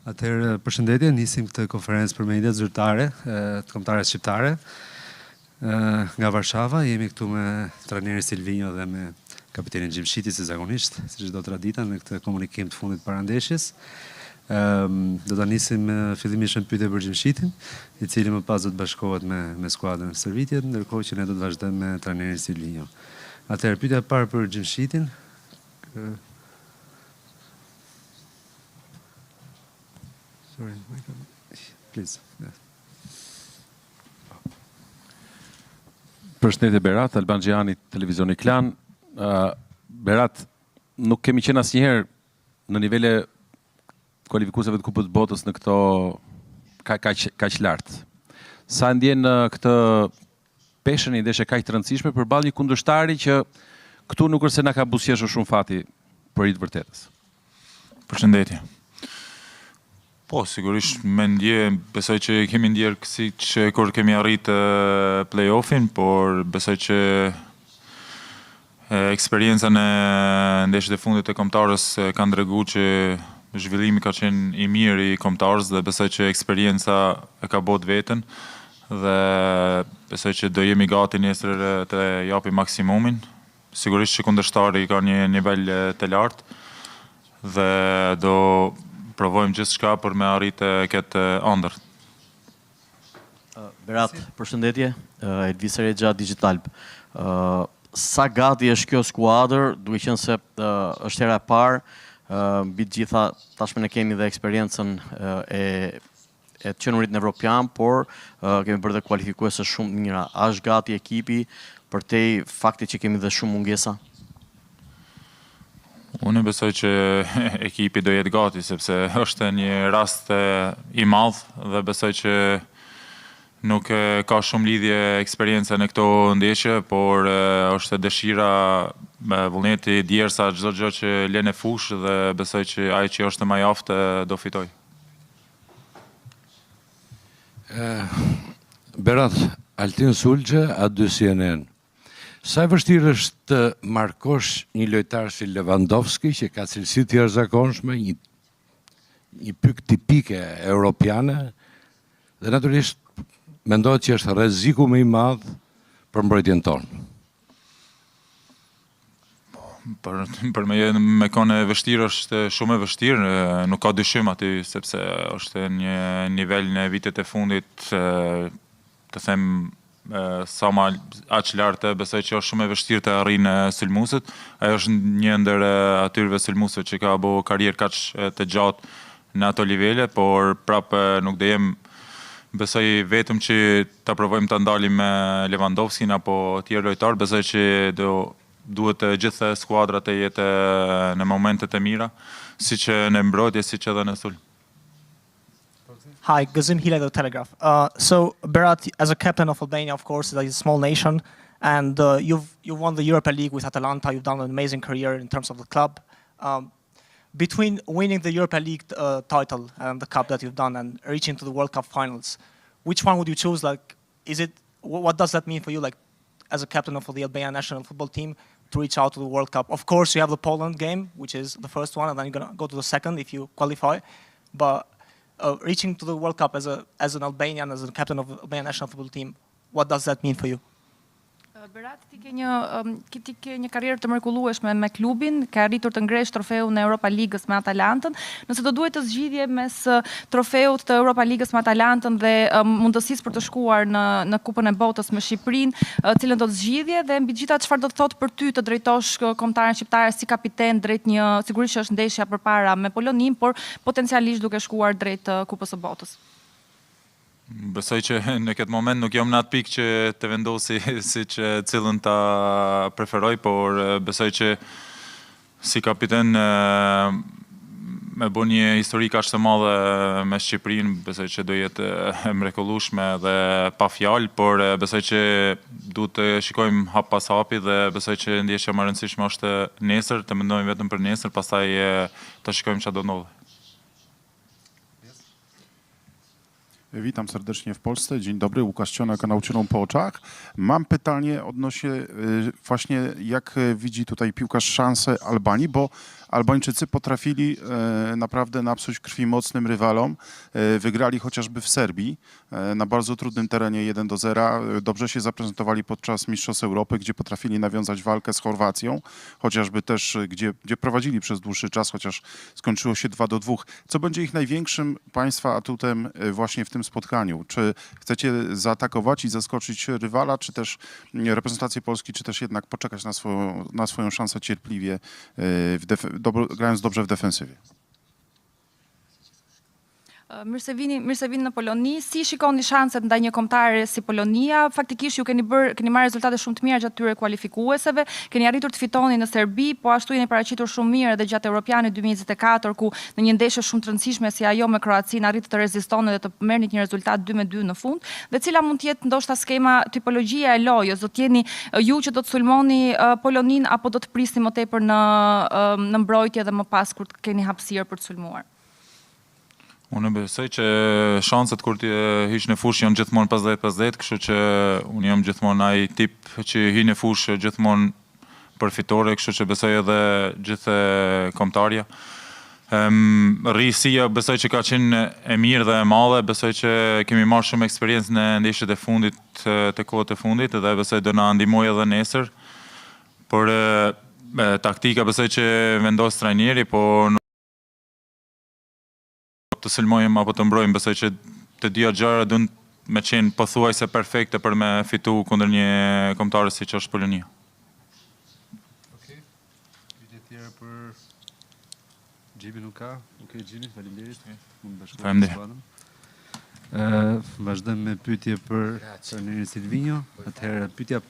Atëherë, përshëndetje, nisim këtë konferencë për mediat zyrtare, të kombëtare shqiptare. Nga Varshava, jemi këtu me trajnerin Silvinjo dhe me kapitenin Gjimshiti, si zakonisht, si çdo tradita në këtë komunikim të fundit parandeshjes. Do ta nisim fillimisht me pyetje për Gjimshitin, i cili më pas do të bashkohet me skuadrën Servitjet, ndërkohë që ne do të vazhdojmë me trajnerin Silvinjo. Atëherë, pyetja e parë për Gjimshitin. Sorry, please. Përshëndetje Berat, Alban Xhiani, Televizioni Klan. Berat, nuk kemi qenë asnjëherë në nivele kualifikuesave të Kupës së Botës në këto kaq lart. Sa ndjen këtë peshën i ndeshje kaq të rëndësishme përballë një kundërshtari që këtu nuk është se na ka buzëqeshur shumë fati për i të vërtetës. Përshëndetje. Po, sigurisht me ndje, besoj që kemi ndjerë kësi që kur kemi arritë play-offin, por besoj që eksperienca në ndeshjet e fundit të kombëtarës ka ndregu që zhvillimi ka qenë i mirë i kombëtarës dhe besoj që eksperienca e ka bot veten dhe besoj që do jemi gati nesër të japim maksimumin. Sigurisht që kundërshtari ka një nivel të lartë dhe do provojmë gjithçka për me arritë këtë ëndër. Berat, përshëndetje, Elvis Rexha, Digital. Sa gati është kjo skuadër, duke qenë se është hera e parë, mbi të gjitha tashmë ne kemi dhe eksperiencën e qenurit në Evropian, por kemi bërë dhe kualifikuese shumë mira. A është gati ekipi përtej faktit që kemi dhe shumë mungesa? Unë besoj që ekipi do jetë gati, sepse është një rast i madh dhe besoj që nuk ka shumë lidhje eksperjenca në këto ndeshje, por është dëshira me vullneti djersa çdo gjë që lën në fushë dhe besoj që ai që është më i aftë do fitoj. Berat, Altin Sulçe, A2 CNN. Sa e vështirë është të markosh një lojtar si Lewandowski, që ka cilësi të jashtëzakonshme, një pyk tipike europiane, dhe natyrisht mendohet që është rreziku më i madh për mbrojtjen tonë. Për me kone vështirë është shumë e vështirë, nuk ka dyshim aty, sepse është një nivel në vitet e fundit, të them sa ma aq lartë, besoj që është shumë e vështirë të arrijë sulmuesit. Ai është një ndër atyre sulmuesve që ka bërë karrierë kaq të gjatë në ato nivele, por prapë nuk do jem, besoj vetëm që ta provojmë ta ndalim me Lewandowskin apo tjerë lojtar, besoj që duhet gjithë skuadrat të jetë në momente të mira, siç në mbrojtje, siç edhe në sulm. Hi, Gazim Hila, The Telegraph. So, Berat, as a captain of Albania, of course, it's a small nation, and you've won the Europa League with Atalanta. You've done an amazing career in terms of the club. Between winning the Europa League title and the cup that you've done and reaching to the World Cup finals, which one would you choose? Like, what does that mean for you, like, as a captain of the Albania national football team, to reach out to the World Cup? Of course, you have the Poland game, which is the first one, and then you're gonna go to the second if you qualify. But reaching to the World Cup as an Albanian, as a captain of the Albanian national football team, what does that mean for you? Berat, ti ke një karrierë të mrekullueshme me klubin, ka arritur të ngresh trofeun e Europa Ligës me Atalantën. Nëse do duhet të zgjidhje mes trofeut të Europa Ligës me Atalantën dhe mundësisë për të shkuar në Kupën e Botës me Shqipërinë, cilën do të zgjidhje dhe mbi gjitha çfarë do të thotë për ty të drejtosh kombëtaren shqiptare si kapiten drejt një, sigurisht që është ndeshja përpara me Polonin, por potencialisht duke shkuar drejt Kupës së Botës. Besoj që në këtë moment nuk jam në atë pikë që të vendosi si që cilën ta preferoj, por besoj që si kapiten me bo një histori kaq të madhe me Shqipërinë, besoj që do jetë mrekullueshme dhe pa fjalë, por besoj që duhet të shikojmë hap pas hapi dhe besoj që ndeshja më e rëndësishme është nesër, të mendojmë vetëm për nesër, pastaj të shikojmë çfarë do ndodhë. Witam serdecznie w Polsce. Dzień dobry, Łukasz Cionek, kanał Cioną po oczach. Mam pytanie odnośnie właśnie jak widzi tutaj piłkarz szansę Albanii, bo Albańczycy potrafili naprawdę napsuć krwi mocnym rywalom. Wygrali chociażby w Serbii na bardzo trudnym terenie 1-0. Dobrze się zaprezentowali podczas Mistrzostw Europy, gdzie potrafili nawiązać walkę z Chorwacją, chociażby też, gdzie prowadzili przez dłuższy czas, chociaż skończyło się 2-2. Co będzie ich największym Państwa atutem właśnie w tym spotkaniu? Czy chcecie zaatakować i zaskoczyć rywala, czy też reprezentację Polski, czy też jednak poczekać na swoją szansę cierpliwie, grając dobrze w defensywie? Mirë se vini në Poloni. Si shikoni shanset ndaj një kombëtare si Polonia? Faktikisht ju keni marrë rezultate shumë të mira gjatë tyre kualifikueseve, keni arritur të fitoni në Serbi, po ashtu jeni paraqitur shumë mirë edhe gjatë Europianit 2024, ku në një ndeshje shumë të rëndësishme si ajo me Kroacinë arritët të rezistoni dhe të merrnit një rezultat 2-2 në fund. Dhe cila mund të jetë ndoshta skema, tipologjia e lojës? Do të jeni ju që do të sulmoni Polonin apo do të prisni më tepër në mbrojtje dhe më pas kur të keni hapësirë për të sulmuar? Unë besoj që shanset kur të hiq në fushë janë gjithmonë 50-50, kështu që unë jam gjithmonë ai tip që hi në fushë gjithmonë për fitore, kështu që besoj edhe gjithë kombëtarja. Rrisia besoj që ka qenë e mirë dhe e madhe, besoj që kemi marrë shumë eksperiencë në ndeshjet e fundit, të kohët e fundit, dhe besoj do na ndihmoj edhe nesër. Por taktika besoj që vendos trajneri, po të sulmojmë apo të mbrojmë, besoj që të dyja gjëra duhen me qenë pothuajse perfekte për me fitu kundër një kombëtare si që është Polonia. Okej. Pyetje tjera për Gjimi nuk ka. Okej, Gjimi, faleminderit. Faleminderit. Vazhdojmë me pyetje për trajnerin Silvinjo. Atëherë pyetja